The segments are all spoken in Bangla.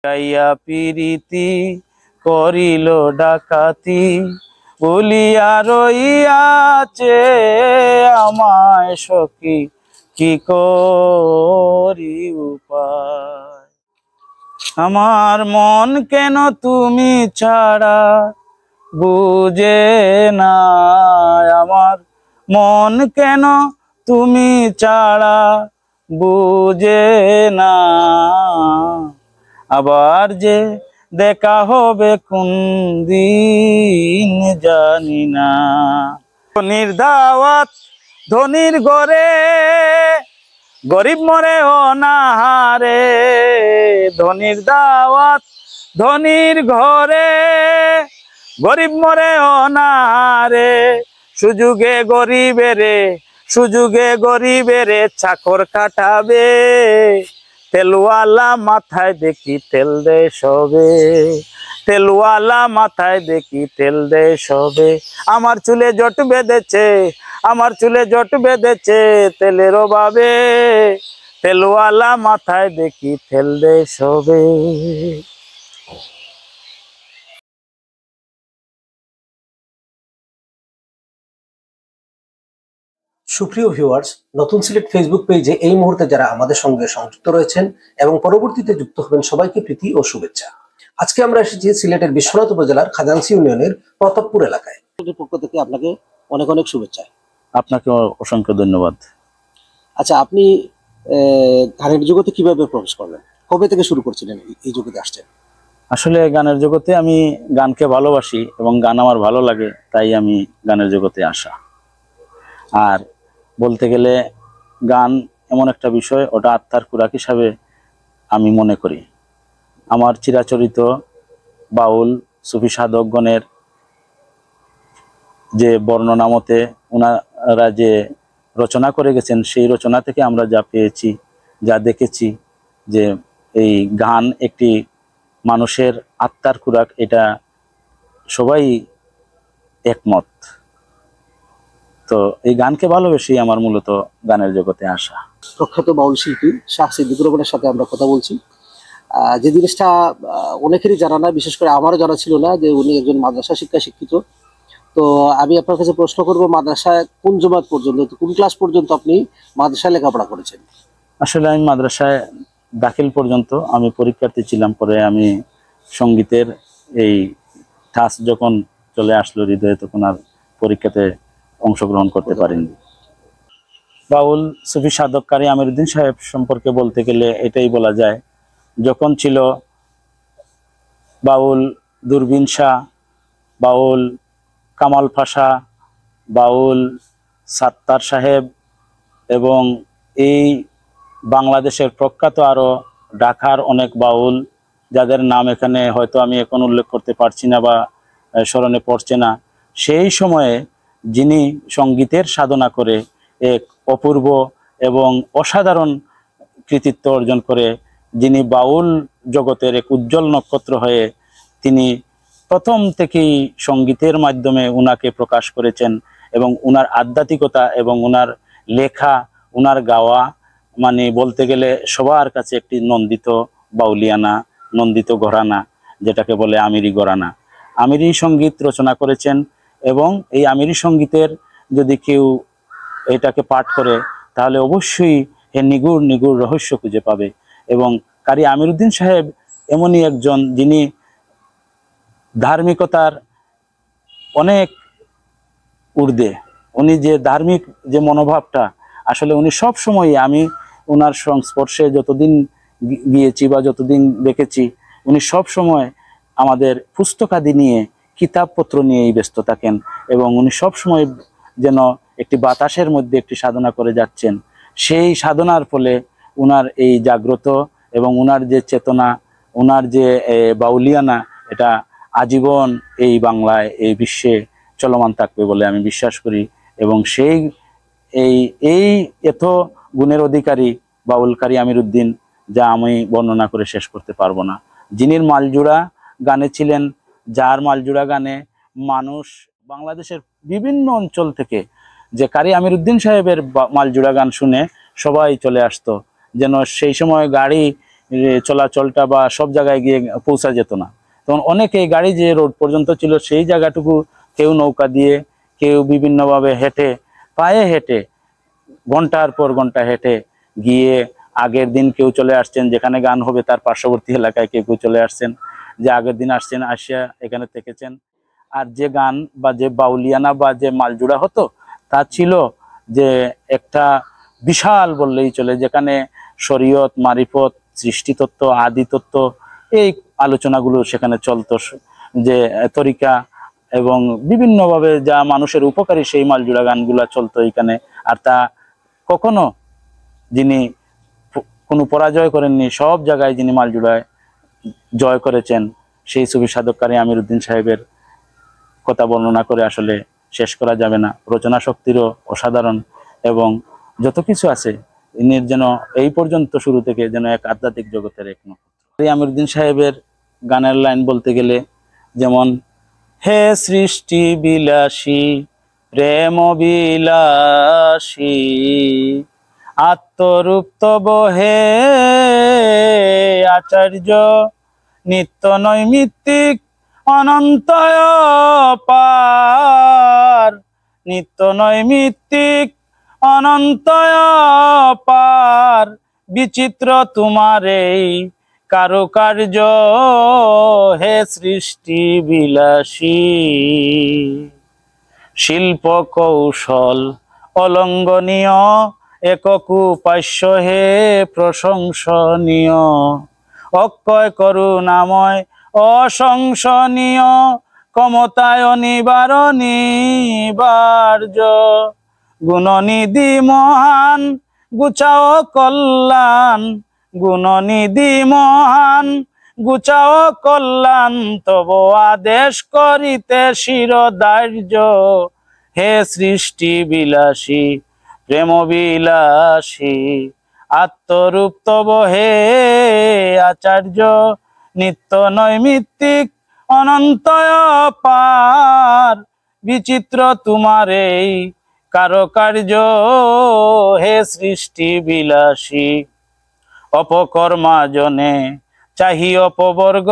গাইয়া পিরিতি করিল ডাকাতি বলিয়া রইয়াছে আমায় সখী কি করি উপায়। আমার মন কেন তুমি ছাড়া বুঝে না, আমার মন কেন তুমি ছাড়া বুঝে না, আবার যে দেখা হবে কোন দিন জানি না। ধনির দাওয়াত ধনির ঘরে গরিব মরে অনাহারে, ধনির দাওয়াত ধনির ঘরে গরিব মরে অনাহারে, সুযোগে গরিবেরে চাকর কাটাবে, তেলওয়ালা মাথায় দেখি তেল দে সবে, তেলওয়ালা মাথায় দেখি তেল দে সবে। আমার চুলে জট বেঁধেছে, আমার চুলে জট বেঁধেছে তেলের অভাবে, তেলওয়ালা মাথায় দেখি তেল দে সবে। সুপ্রিয় ভিউয়ার্স, নতুন সিলেট ফেসবুক পেজে এই মুহূর্তে যারা আমাদের সঙ্গে সংযুক্ত রয়েছেন এবং পরবর্তীতে যুক্ত হবেন, সবাইকে প্রীতি ও শুভেচ্ছা। আজকে আমরা এসেছি সিলেটের বিশ্বনাথ উপজেলার খাজাঞ্চি ইউনিয়নের প্রতাপপুর এলাকায়। পক্ষ থেকে আপনাকে অনেক অনেক শুভেচ্ছা। আপনাকে অসংখ্য ধন্যবাদ। আচ্ছা, আপনি গানের জগতে কিভাবে প্রবেশ করলেন, কবে থেকে শুরু করছিলেন এই জগতে আসছেন? আসলে গানের জগতে আমি গানকে ভালোবাসি এবং গান আমার ভালো লাগে, তাই আমি গানের জগতে আসা। আর বলতে গেলে গান এমন একটা বিষয়, ওটা আত্মার খোরাক হিসাবে আমি মনে করি। আমার চিরাচরিত বাউল সুফি সাধকগণের যে বর্ণনা মতে ওনারা যে রচনা করে গেছেন, সেই রচনা থেকে আমরা যা পেয়েছি, যা দেখেছি, যে এই গান একটি মানুষের আত্মার খোরাক, এটা সবাই একমত। তো এই গানকে ভালোবেসেই আমার মূলত গানের জগতে আসা। প্রখ্যাত বাউল শিল্পী শাহ সিদ্দিকুর রহমানের সাথে আমরা কথা বলছি। যে জিনিসটা অনেকেরই জানা না, বিশেষ করে আমারও জানা ছিল না, যে উনি একজন মাদ্রাসা শিক্ষিত। তো আমি আপনার কাছে প্রশ্ন করব, মাদ্রাসায় কোন জমাত পর্যন্ত, কোন ক্লাস পর্যন্ত আপনি মাদ্রাসায় লেখাপড়া করেছেন? আসলে আমি মাদ্রাসায় দাখিল পর্যন্ত আমি পরীক্ষার্থী ছিলাম। পরে আমি সঙ্গীতের এই টাচ যখন চলে আসলো হৃদয়ে, তখন আর পরীক্ষাতে অংশগ্রহণ করতে পারিনি। বাউল সুফি সাধক কারি আমিরউদ্দিন সাহেব সম্পর্কে বলতে গেলে এটাই বলা যায়, যখন ছিল বাউল দূরবীন শাহ, বাউল কামাল পাশা, বাউল সাত্তার সাহেব এবং এই বাংলাদেশের প্রখ্যাত আরও ঢাকার অনেক বাউল, যাদের নাম এখানে হয়তো আমি এখন উল্লেখ করতে পারছি না বা স্মরণে পড়ছে না, সেই সময়ে যিনি সঙ্গীতের সাধনা করে এক অপূর্ব এবং অসাধারণ কৃতিত্ব অর্জন করে, যিনি বাউল জগতের এক উজ্জ্বল নক্ষত্র হয়ে তিনি প্রথম থেকেই সঙ্গীতের মাধ্যমে উনাকে প্রকাশ করেছেন, এবং উনার আধ্যাত্মিকতা এবং উনার লেখা, উনার গাওয়া, মানে বলতে গেলে সবার কাছে একটি নন্দিত বাউলিয়ানা, নন্দিত ঘরানা, যেটাকে বলে আমিরি ঘরানা। আমিরি সঙ্গীত রচনা করেছেন, এবং এই আমিরি সঙ্গীতের যদি কেউ এটাকে পাঠ করে তাহলে অবশ্যই এর নিগুড় নিগুড় রহস্য খুঁজে পাবে। এবং কারি আমিরউদ্দিন সাহেব এমনই একজন, যিনি ধার্মিকতার অনেক ঊর্ধ্বে, উনি যে ধার্মিক যে মনোভাবটা, আসলে উনি সব সময়, আমি ওনার সংস্পর্শে যতদিন গিয়েছি বা যতদিন দেখেছি, উনি সব সময় আমাদের পুস্তকাদি নিয়ে, কিতাবপত্র নিয়েই ব্যস্ত থাকেন, এবং উনি সব সময় যেন একটি বাতাসের মধ্যে একটি সাধনা করে যাচ্ছেন। সেই সাধনার ফলে উনার এই জাগ্রত এবং উনার যে চেতনা, উনার যে বাউলিয়ানা, এটা আজীবন এই বাংলায়, এই বিশ্বে চলমান থাকবে বলে আমি বিশ্বাস করি। এবং সেই এই এত গুণের অধিকারী বাউল কারি আমিরউদ্দিন, যা আমি বর্ণনা করে শেষ করতে পারবো না। যিনি মালজুড়া গানে ছিলেন, যার মালজুড়া গানে মানুষ বাংলাদেশের বিভিন্ন অঞ্চল থেকে, যে কারি আমিরউদ্দিন সাহেবের মালজুড়া গান শুনে সবাই চলে আসতো, যেন সেই সময় গাড়ি চলাচলটা বা সব জায়গায় গিয়ে পৌঁছা যেত না। তখন অনেকেই গাড়ি যে রোড পর্যন্ত ছিল সেই জায়গাটুকু কেউ নৌকা দিয়ে, কেউ বিভিন্নভাবে হেঁটে, পায়ে হেঁটে, ঘন্টার পর ঘন্টা হেঁটে গিয়ে আগের দিন কেউ চলে আসছেন, যেখানে গান হবে তার পার্শ্ববর্তী এলাকায় কেউ কেউ চলে আসছেন, যে আগের দিন আসছেন, আসিয়া এখানে থেকেছেন। আর যে গান বা যে বাউলিয়ানা বা যে মালজুড়া হতো তা ছিল যে একটা বিশাল বললেই চলে, যেখানে শরীয়ত, মারিফত, সৃষ্টিতত্ত্ব, আদিতত্ত্ব এই আলোচনাগুলো সেখানে চলতো, যে তরিকা এবং বিভিন্নভাবে যা মানুষের উপকারী সেই মালজুড়া গানগুলা চলতো এখানে। আর তা কখনো যিনি কোনো পরাজয় করেননি, সব জায়গায় যিনি মালজুড়ায় জয় করেছেন, সেই সুফি সাধক কারি আমির উদ্দিন সাহেবের কথা বর্ণনা করে আসলে শেষ করা যাবে না। রচনা শক্তিরও অসাধারণ, এবং যত কিছু আছে ইনির যেন এই পর্যন্ত শুরু থেকে যেন এক আধ্যাত্মিক জগতের এক নক্ষত্র। আমির উদ্দিন সাহেবের গানের লাইন বলতে গেলে যেমন, হে সৃষ্টি বিলাসী প্রেম বিলাসী আত্মরূপ তব হে আচার্য, নিত্য নৈমিত্তিক অনন্ত পার, নিত্য নৈমিত্তিক অনন্ত পার, বিচিত্র তোমার এই কারুকার্য, হে সৃষ্টি বিলাসী। শিল্প কৌশল অলঙ্ঘনীয় একক উপাস্য হে প্রশংসনীয়, অক্ষয় করুণাময় অসংসনীয়, ক্ষমতায় অনিবার্য, গুণনিধি মহান গুচাও কল্যাণ, গুণনিধি মহান গুচাও কল্যাণ, তব আদেশ করিতে শিরোধার্য, হে সৃষ্টি বিলাসী প্রেম বিলাসী আত্মরূপ তব হে আচার্য, নিত্য নৈমিত্তিক অনন্ত পার, বিচিত্র তোমার এই কারুকার্য, হে সৃষ্টি বিলাসী। অপকর্মাজনে চাহি অপবর্গ,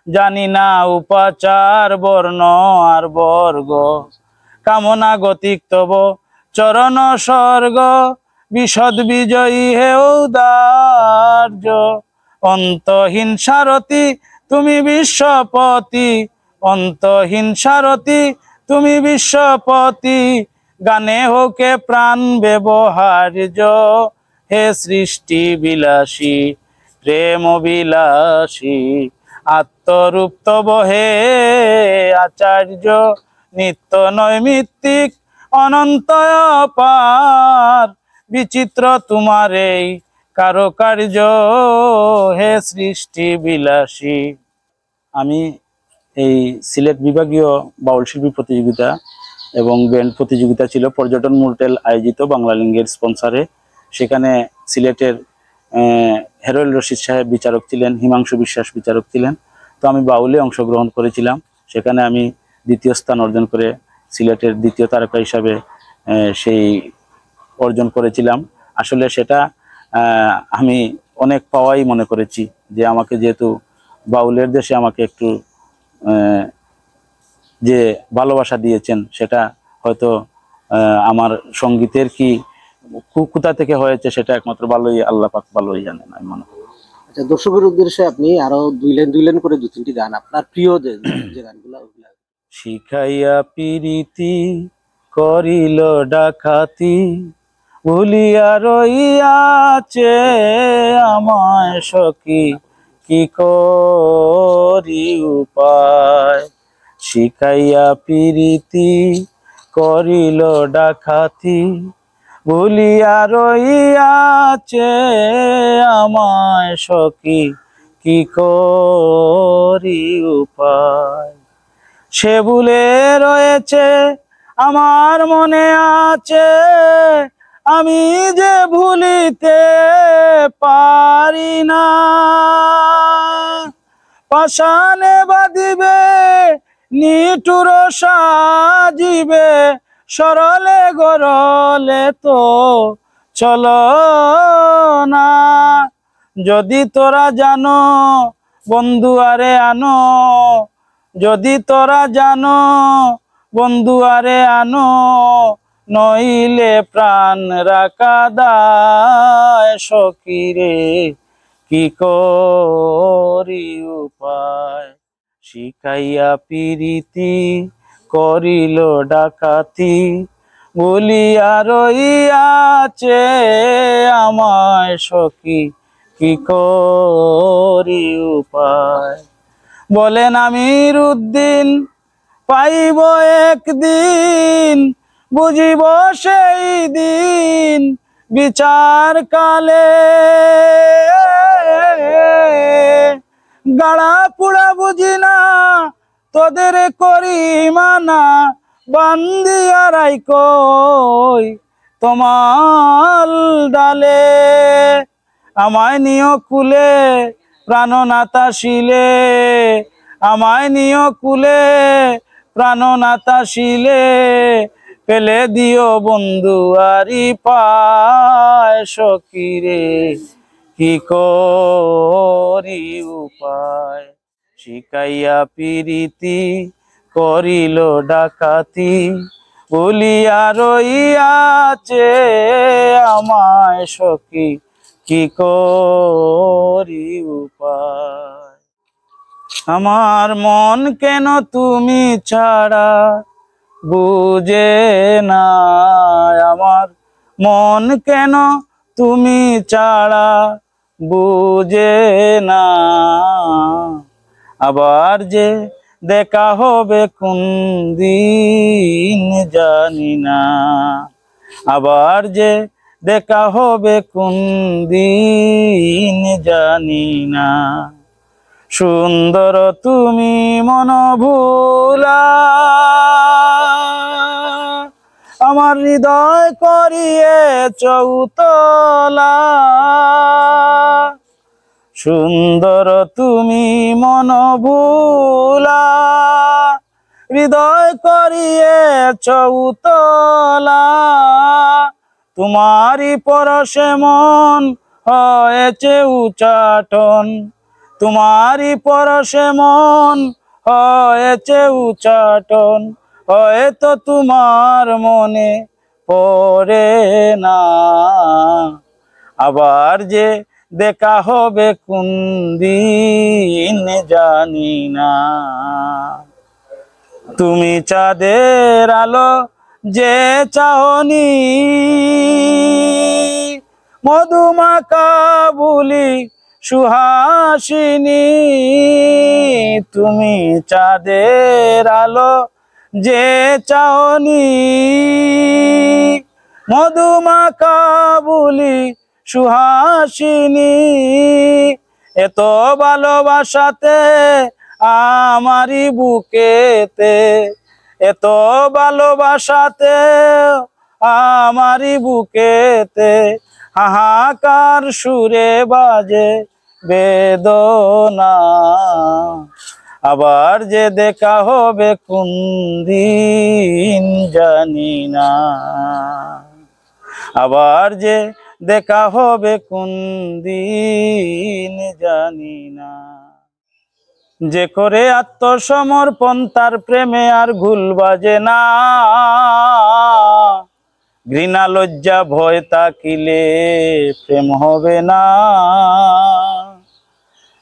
জানি না উপাচার বর্ণ আর বর্গ, কামনা গতিক তব চরণ স্বর্গ, বিশদ বিজয়ী হে ঔদার্য, অন্তহীন সারথি তুমি বিশ্বপতি, অন্তহীন সারথি তুমি বিশ্বপতি, গানে হোকে প্রাণ ব্যবহার্য, হে সৃষ্টি বিলাসী প্রেম বিলাসী আত্মরূপ তব হে আচার্য, নিত্য নৈমিত্তিক অনন্ত পার, বিচিত্র তোমার এই কারুকার্য, হে সৃষ্টি বিলাসী। আমি এই সিলেট বিভাগীয় বাউল শিল্পী প্রতিযোগিতা এবং ব্যান্ড প্রতিযোগিতা ছিল পর্যটন মোটেল আয়োজিত বাংলালিঙ্গের স্পন্সরে। সেখানে সিলেটের হেরোল রশিদ সাহেব বিচারক ছিলেন, হিমাংশু বিশ্বাস বিচারক ছিলেন। তো আমি বাউলে অংশগ্রহণ করেছিলাম, সেখানে আমি দ্বিতীয় স্থান অর্জন করে সিলেটের দ্বিতীয় তারকা হিসাবে সেই অর্জন করেছিলাম। আসলে সেটা আমি অনেক পাওয়াই মনে করেছি, যে আমাকে যেহেতু বাউলের দেশে আমাকে একটু যে ভালোবাসা দিয়েছেন, সেটা হয়তো আমার সঙ্গীতের কি কোথা থেকে হয়েছে সেটা একমাত্র ভালোই আল্লাহ পাক ভালোই জানেন, আমি মনে করি। আচ্ছা, দর্শকের উদ্দেশ্যে আপনি আরো দুই লাইন করে দু তিনটি গান, আপনার প্রিয় যে গানগুলো। শিখাইয়া পিরিতি করিল ডাকাতি, ভুলিয়া রইয়াছে আমায় সখী, কি করি উপায়, শিখাইয়া পিরিতি করিল ডাকাতি, ভুলিয়া রইয়াছে আমায় সখী, কি করি উপায়, সে ভুলে রয়েছে আমার মনে আছে, আমি যে ভুলিতে পারি না, পাষাণে বাঁধিবে নিঠুর সাজিবে, সরলে গরলে তো চলো না, যদি তোরা জানো বন্ধু আরে আনো, যদি তোরা জানো বন্ধু আরে আনো, নইলে প্রাণ রাখা দায় সখী রে কি করি উপায়। শিখাইয়া পিরিতি করিল ডাকাতি, বলিয়া রইয়াছে আমায় সখী কি করি উপায়। বলেন আমির উদ্দিন পাইব একদিন, বুঝিব সেই দিন বিচার কালে। গাড়া পুড়া বুঝি না তোদের করি মানা, বান্দিয়া রাইকই তোমার ডালে। আমায় নিয় কুলে প্রাণনাথা শিলে, আমায় নিয় কুলে প্রাণনাথা শিলে, পেলে দিও বন্ধু আরি পায় সখী রে কি করি উপায়। শিখাইয়া পিরিতি করিল ডাকাতি, বলিয়া রইয়াছে আমায় সখী কি করি উপায়। আমার মন কেন তুমি ছাড়া বুঝে না, আমার মন কেন তুমি ছাড়া বুঝে না। আবার যে দেখা হবে কোন দিন জানি না, আবার যে দেখা হবে কোন দিন জানি না। সুন্দর তুমি মন ভুলা, আমার হৃদয় করিয়ে চৌতলা। সুন্দর তুমি মন ভুলা, হৃদয় করিয়ে চৌতলা। তোমারই পরশে মন হয়েছে উচাটন, তোমারই পরশে মন হয়েছে উচাটন। হয়তো তোমার মনে পড়ে না, আবার যে দেখা হবে কোন দিন জানি না। তুমি চাঁদের আলো যে চাহনি, মধুমাখা বুলি সুহাসিনী। তুমি চাঁদের আলো যে চাহনি, মধুমাখা বুলি সুহাসিনী। এত ভালোবাসাতে আমারি বুকেতে, এত ভালোবাসাতে আমারি বুকেতে, হাহাকার সুরে বাজে বেদনা। আবার যে দেখা হবে কোন দিন জানি না, আবার যে দেখা হবে কোন দিন জানি না। যে করে আত্মসমর্পণ তার প্রেমে আর ভুল বাজে না, ঘৃণা লজ্জা ভয় তাকিলে প্রেম হবে না।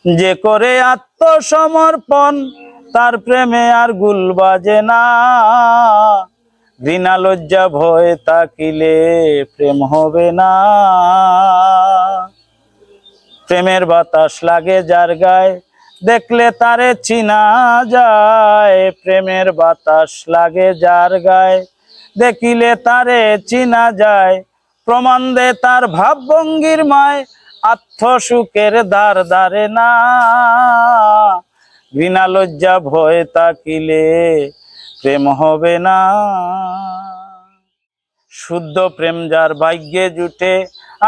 যে করে আত্মসমর্পণ তার প্রেমে আর ভুল বাজে না, ঘৃণা লজ্জা ভয় তাকিলে প্রেম হবে না। প্রেমের বাতাস লাগে যার গায়ে, দেখলে তারে চিনা যায়। প্রেমের বাতাস লাগে যার গায়ে, দেখিলে তারে চিনা যায়। প্রমাণ দে তার ভাবভঙ্গির মায়, আত্মসুখের দ্বার দ্বারে না। ঘৃণা লজ্জা ভয় তাকিলে প্রেম হবে না। শুদ্ধ প্রেম যার ভাগ্যে জুটে,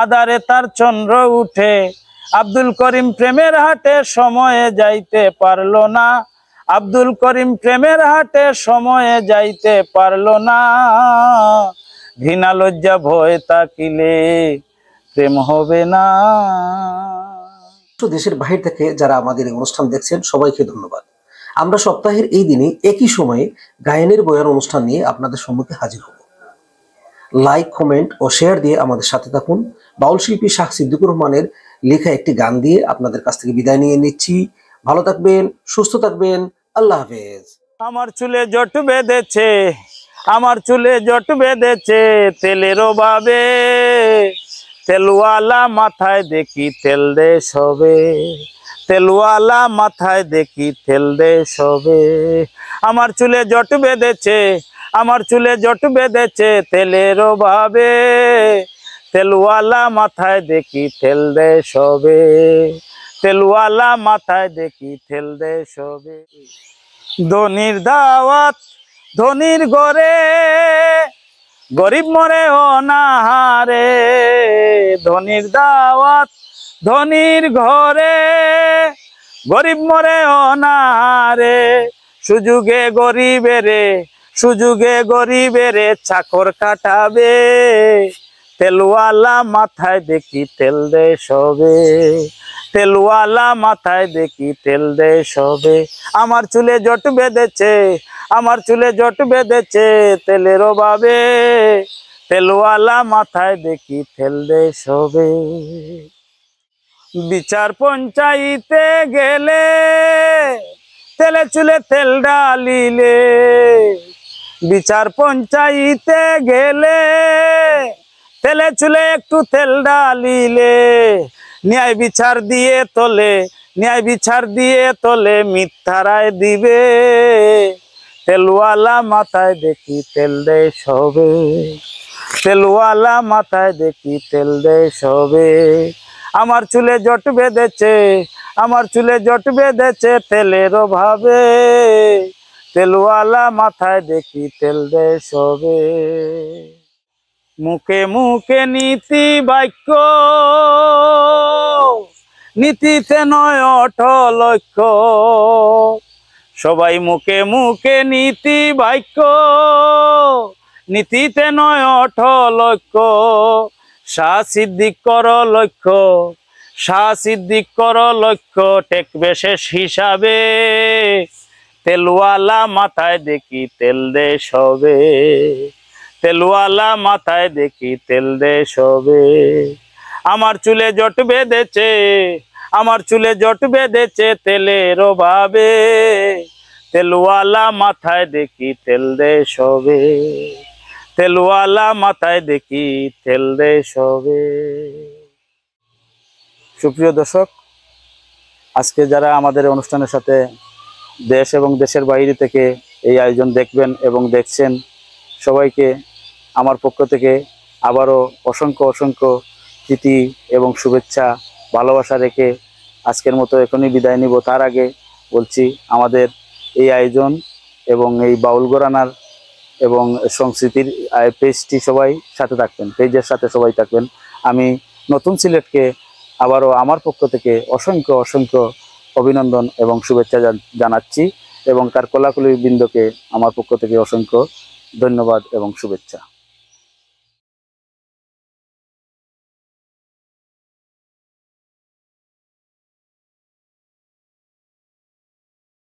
আধারে তার চন্দ্র উঠে। আব্দুল করিম প্রেমের হাটে সময়ে যাইতে পারলো না, আব্দুল করিম প্রেমের হাটে সময়ে যাইতে পারলো না। ঘৃণা লজ্জা ভয় তাকিলে প্রেম হবে না। দেশের বাহির থেকে যারা আমাদের এই অনুষ্ঠান দেখছেন সবাইকে ধন্যবাদ। আমরা সপ্তাহের এই দিনে একই সময়ে গায়নের বয়ান অনুষ্ঠান নিয়ে আপনাদের সম্মুখে হাজির হব। লাইক, কমেন্ট ও শেয়ার দিয়ে আমাদের সাথে থাকুন। বাউল শিল্পী শাহ সিদ্দিকুর রহমানের লেখা একটি গান দিয়ে আপনাদের কাছ থেকে বিদায় নিয়ে নিচ্ছি। ভালো থাকবেন, সুস্থ থাকবেন। আল্লাহ হাফেজ। আমার চুলে জট বেঁধেছে, আমার চুলে জট বেঁধেছে তেলের অভাবে, তেলওয়ালা মাথায় দেখি তেল দে সবে, তেলওয়ালা মাথায় দেখি তেল দে সবে। আমার চুলে জট বেঁধেছে, আমার চুলে জট বেঁধেছে তেলের অভাবে, তেলওয়ালা মাথায় দেখি তেল দে সবে, তেলওয়ালা মাথায় দেখি তেল দে সবে। ধনির দাওয়াত ধনির ঘরে, গরিব মরে অনাহারে, ধনির দাওয়াত ধনির ঘরে, গরিব মরে অনাহারে, সুযোগে গরিবেরে, সুযোগে গরিবেরে চাকর কাটাবে, তেলওয়ালা মাথায় দেখি তেল দে সবে, তেলওয়ালা মাথায় দেখি তেল দে সবে। আমার চুলে জট বেঁধেছে, আমার চুলে জট বেঁধেছে তেলের অভাবে, তেলওয়ালা মাথায় দেখি তেল দে সবে। বিচার পঞ্চায়েতে গেলে তেলে চুলে তেল ডালিলে, বিচার পঞ্চায়েতে গেলে তেলে চুলে একটু তেল ডালিলে, ন্যায় বিচার দিয়ে তোলে, ন্যায় বিচার দিয়ে তোলে মিথ্যা রায় দিবে, তেলওয়ালা মাথায় দেখি তেল দে সবে, তেলওয়ালা মাথায় দেখি তেল দে সবে। আমার চুলে জট বেঁধেছে, আমার চুলে জট বেঁধেছে তেলের অভাবে, তেলওয়ালা মাথায় দেখি তেল দে সবে। মুখে মুখে নীতি বাক্য, নীতিতে নয় অটল লক্ষ্য, সবাই মুখে মুখে নীতি বাক্য, নীতিতে নয় অটল লক্ষ্য, শাহ সিদ্দিক কর লক্ষ্য, শাহ সিদ্দিক কর লক্ষ্য, টেকবে শেষ হিসাবে, তেলওয়ালা মাথায় দেখি তেল দে সবে, তেলওয়ালা মাথায় দেখি তেল দে সবে। আমার চুলে জট বেঁধেছে, আমার চুলে জট বেঁধেছে তেলের অভাবে, তেলওয়ালা মাথায় দেখি তেল দে সবে, তেলওয়ালা মাথায় দেখি তেল দে সবে। সুপ্রিয় দর্শক, আজকে যারা আমাদের অনুষ্ঠানের সাথে দেশ এবং দেশের বাইরে থেকে এই আয়োজন দেখবেন এবং দেখছেন, সবাইকে আমার পক্ষ থেকে আবারও অসংখ্য অসংখ্য প্রীতি এবং শুভেচ্ছা ভালোবাসা রেখে আজকের মতো এখনই বিদায় নিব। তার আগে বলছি, আমাদের এই আয়োজন এবং এই বাউল ঘরানার এবং সংস্কৃতির পেজটি সবাই সাথে থাকবেন, পেজের সাথে সবাই থাকবেন। আমি নতুন সিলেটকে আবারও আমার পক্ষ থেকে অসংখ্য অসংখ্য অভিনন্দন এবং শুভেচ্ছা জানাচ্ছি, এবং তার কলাকুলি বৃন্দকে আমার পক্ষ থেকে অসংখ্য ধন্যবাদ এবং শুভেচ্ছা।